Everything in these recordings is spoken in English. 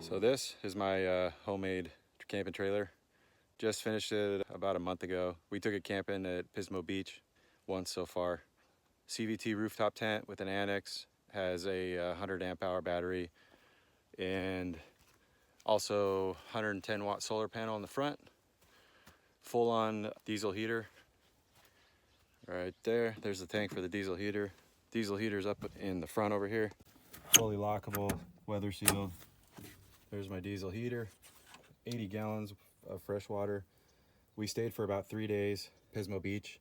So this is my homemade camping trailer. Just finished it about a month ago. We took it camping at Pismo Beach once so far. CVT rooftop tent with an annex, has a 100 amp hour battery, and also 110 watt solar panel in the front. Full on diesel heater. Right there, there's the tank for the diesel heater. Diesel heater's up in the front over here. Fully lockable, weather sealed. There's my diesel heater, 80 gallons of fresh water. We stayed for about 3 days, Pismo Beach,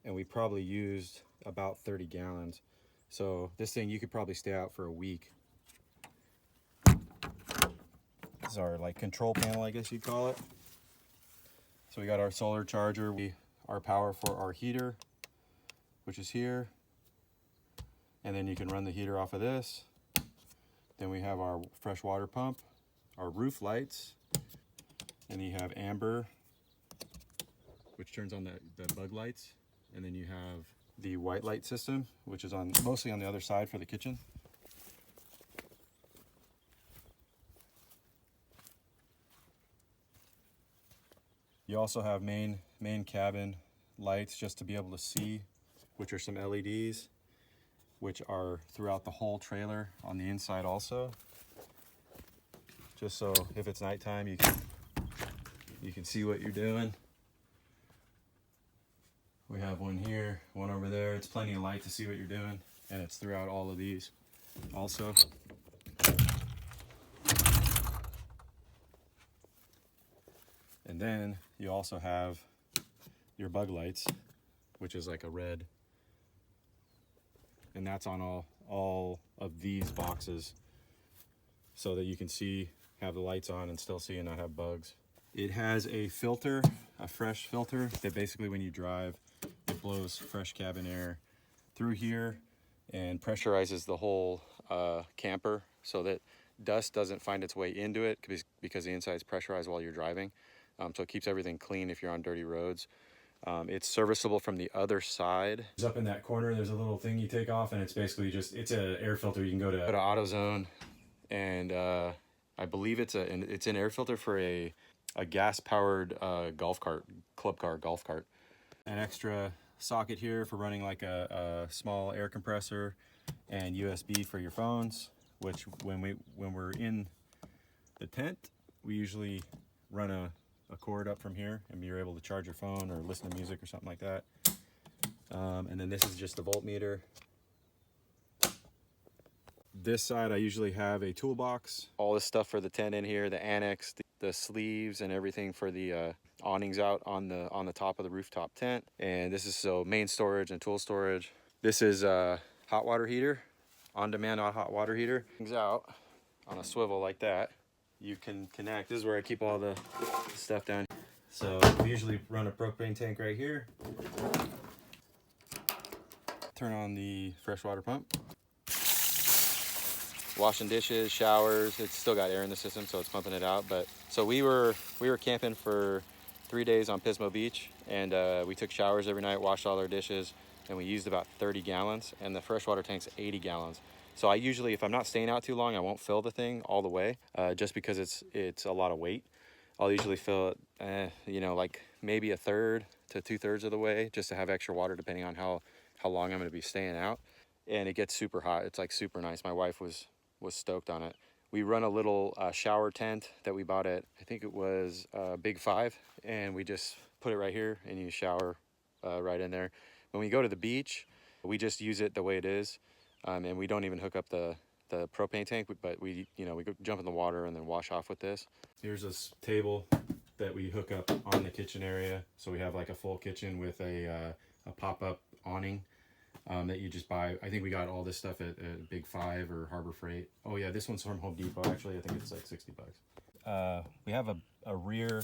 and we probably used about 30 gallons. So this thing, you could probably stay out for a week. This is our control panel, I guess you'd call it. So we got our solar charger, our power for our heater, which is here. And then you can run the heater off of this. Then we have our fresh water pump, our roof lights, and you have amber, which turns on the bug lights, and then you have the white light system, which is mostly on the other side for the kitchen. You also have main cabin lights just to be able to see, which are some LEDs, which are throughout the whole trailer on the inside also. Just so if it's nighttime, you can see what you're doing. We have one here, one over there. It's plenty of light to see what you're doing, and it's throughout all of these also. And then you also have your bug lights, which is like a red, and that's on all of these boxes, so that you can see, have the lights on and still see and not have bugs. It has a filter, a fresh filter, that basically when you drive, it blows fresh cabin air through here and pressurizes the whole camper so that dust doesn't find its way into it, because the inside is pressurized while you're driving. So it keeps everything clean if you're on dirty roads. It's serviceable from the other side. Up in that corner, there's a little thing you take off, and it's basically it's an air filter. You can go to AutoZone, and I believe it's an air filter for a gas-powered golf cart, club car, golf cart. An extra socket here for running like a small air compressor, and USB for your phones, which when we're in the tent, we usually run a cord up from here, and you're able to charge your phone or listen to music or something like that. And then this is just the voltmeter. This side, I usually have a toolbox. All this stuff for the tent in here, the annex, the sleeves, and everything for the awnings out on the top of the rooftop tent. And this is so main storage and tool storage. This is a hot water heater, on-demand hot water heater. Things out. on a swivel like that, you can connect. This is where I keep all the stuff down. So we usually run a propane tank right here. Turn on the freshwater pump. Washing dishes, showers, it's still got air in the system, so it's pumping it out. But so we were camping for 3 days on Pismo Beach, and we took showers every night, washed all our dishes, and we used about 30 gallons, and the freshwater tank's 80 gallons. So I usually, if I'm not staying out too long, I won't fill the thing all the way, just because it's a lot of weight. I'll usually fill it, you know, like maybe 1/3 to 2/3 of the way, just to have extra water depending on how long I'm going to be staying out. And it gets super hot. It's like super nice. My wife was stoked on it. We run a little shower tent that we bought at, I think it was Big 5, and we just put it right here, and you shower right in there. When we go to the beach, we just use it the way it is, and we don't even hook up the propane tank, but we go jump in the water and then wash off with this. Here's this table that we hook up on the kitchen area, so we have like a full kitchen with a pop-up awning that you just buy. I think we got all this stuff at Big 5 or Harbor Freight. Oh yeah, this one's from Home Depot. Actually, I think it's like $60. We have a rear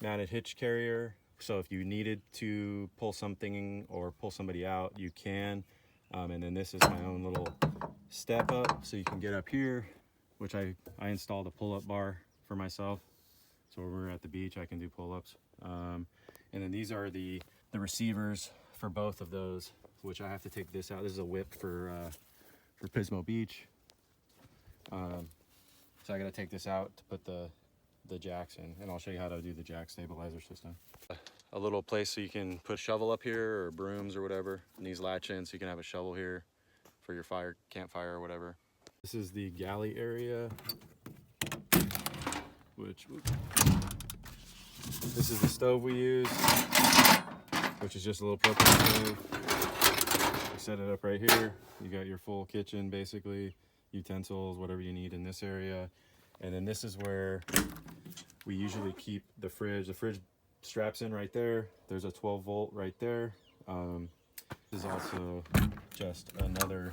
mounted hitch carrier, so if you needed to pull something or pull somebody out, you can. And then this is my own little step up, so you can get up here, which I installed a pull-up bar for myself. So when we're at the beach, I can do pull-ups. And then these are the receivers for both of those, which I have to take this out. This is a whip for Pismo Beach. So I got to take this out to put the jacks in, and I'll show you how to do the jack stabilizer system. A little place so you can put a shovel up here, or brooms or whatever, and these latch in so you can have a shovel here for your campfire or whatever. This is the galley area, this is the stove we use, which is just a little propane stove. You set it up right here. You got your full kitchen, basically, utensils, whatever you need in this area. And then this is where we usually keep the fridge. The fridge straps in right there. There's a 12 volt right there. This is also just another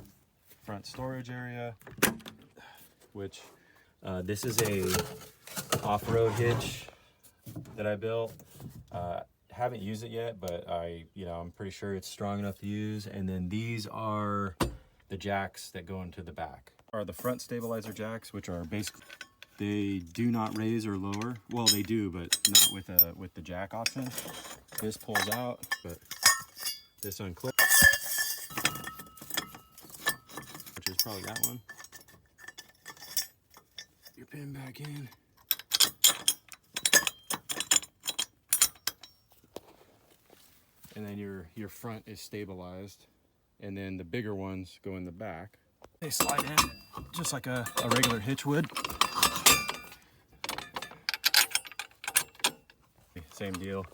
front storage area, which this is a off-road hitch that I built. Haven't used it yet, but I'm pretty sure it's strong enough to use. And then these are the jacks that go into the back. Are the front stabilizer jacks, which are basically, they do not raise or lower. Well, they do, but not with the jack option. This pulls out, but this unclips, which is probably that one. Your pin back in. And then your front is stabilized, and then the bigger ones go in the back. They slide in just like a regular hitch would. Same deal.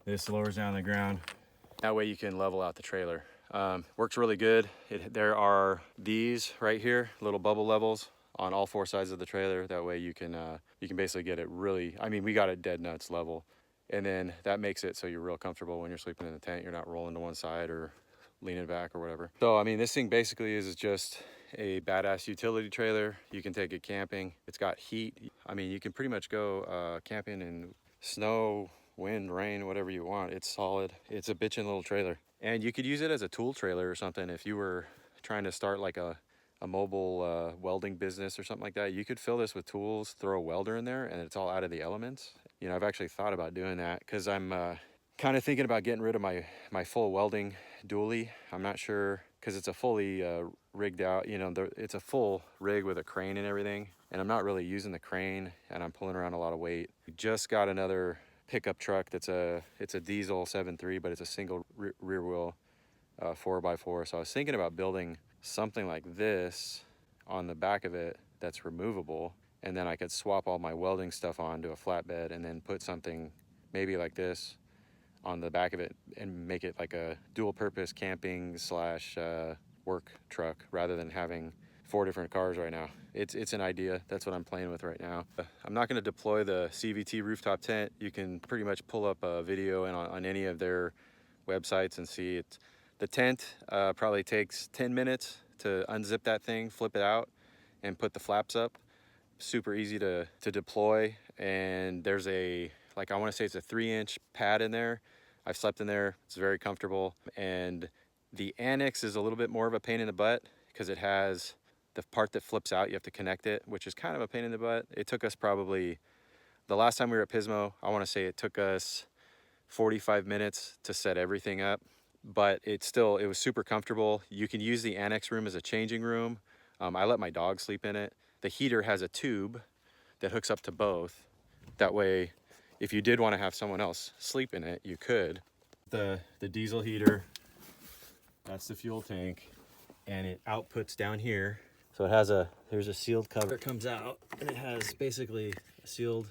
This lowers down the ground. That way you can level out the trailer. Works really good. There are these right here, little bubble levels on all 4 sides of the trailer. That way you can basically get it really, we got it dead nuts level. And then that makes it so you're real comfortable when you're sleeping in the tent. You're not rolling to one side or leaning back or whatever. So, this thing basically is just a badass utility trailer. You can take it camping. It's got heat. You can pretty much go camping in snow, wind, rain, whatever you want. It's solid. It's a bitchin' little trailer. And you could use it as a tool trailer or something if you were trying to start like a mobile welding business or something like that. You could fill this with tools, throw a welder in there, and it's all out of the elements. I've actually thought about doing that because I'm kind of thinking about getting rid of my full welding dually. I'm not sure, because it's a fully rigged out, it's a full rig with a crane and everything, and I'm not really using the crane, and I'm pulling around a lot of weight. We just got another pickup truck it's a diesel 7.3, but it's a single rear wheel 4x4. So I was thinking about building something like this on the back of it that's removable, and then I could swap all my welding stuff onto a flatbed and then put something maybe like this on the back of it and make it like a dual purpose camping / work truck, rather than having 4 different cars right now. It's an idea. That's what I'm playing with right now. I'm not going to deploy the CVT rooftop tent. You can pretty much pull up a video on any of their websites and see it. The tent probably takes 10 minutes to unzip that thing, flip it out, and put the flaps up. Super easy to deploy, and there's a, like, I want to say it's a 3-inch pad in there. I've slept in there, it's very comfortable. And the annex is a little bit more of a pain in the butt because it has the part that flips out, you have to connect it, which is kind of a pain in the butt. It took us probably, the last time we were at Pismo, I want to say it took us 45 minutes to set everything up, but it was super comfortable. You can use the annex room as a changing room. I let my dog sleep in it. The heater has a tube that hooks up to both. That way, if you did want to have someone else sleep in it, you could. The diesel heater, that's the fuel tank, and it outputs down here. So it has there's a sealed cover. It comes out, and it has basically a sealed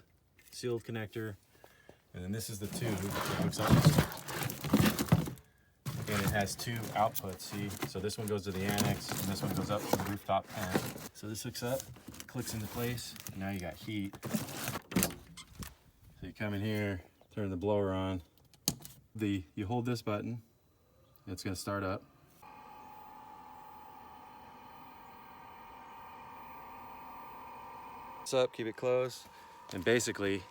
connector. And then this is the tube that hooks up. And it has 2 outputs, see? So this one goes to the annex, and this one goes up to the rooftop tent. So this hooks up, clicks into place, and now you got heat. So you come in here, turn the blower on. You hold this button, and it's gonna start up. It's up, keep it closed. And basically,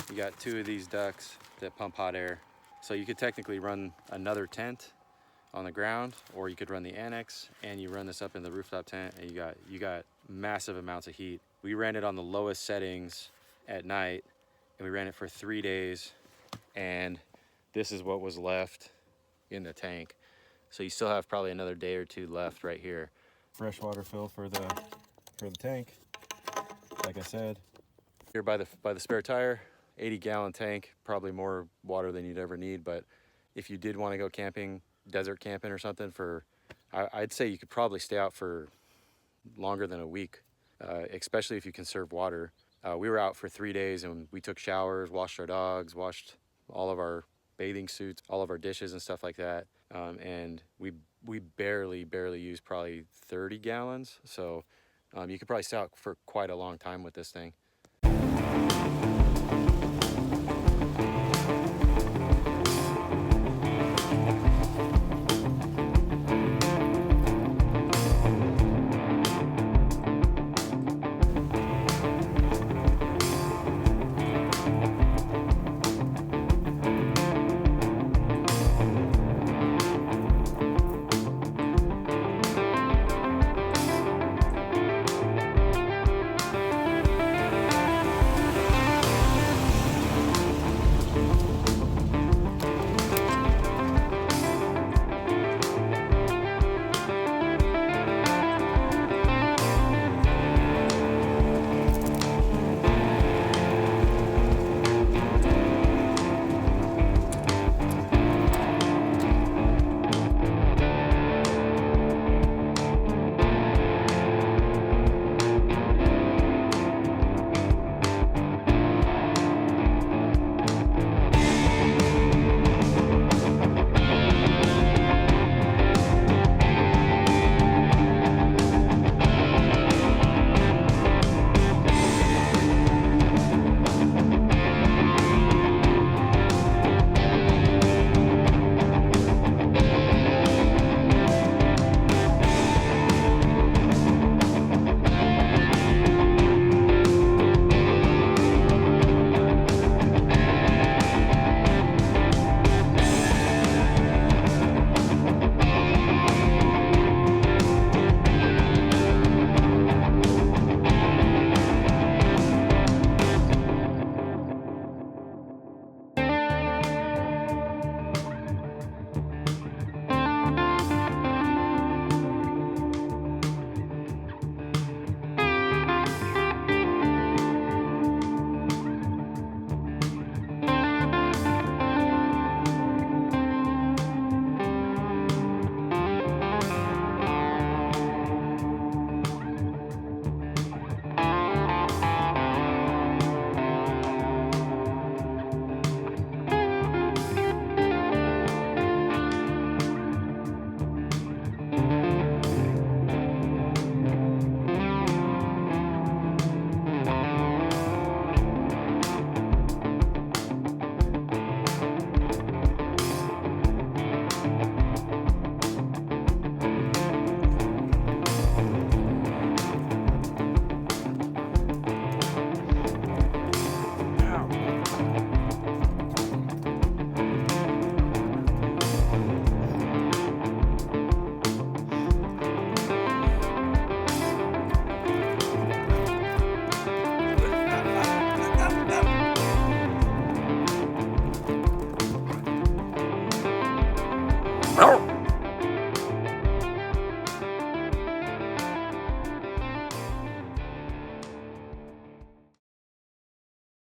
you got 2 of these ducts that pump hot air. So you could technically run another tent on the ground, or you could run the annex and you run this up in the rooftop tent, and you got massive amounts of heat. We ran it on the lowest settings at night, and we ran it for 3 days, and this is what was left in the tank. So you still have probably another day or 2 left right here. Freshwater fill for the tank, like I said. Here by the spare tire, 80-gallon tank, probably more water than you'd ever need. But if you did want to go camping, desert camping or something, I'd say you could probably stay out for longer than a week, especially if you conserve water. We were out for 3 days, and we took showers, washed our dogs, washed all of our bathing suits, all of our dishes and stuff like that. And we barely used probably 30 gallons. So you could probably stay out for quite a long time with this thing.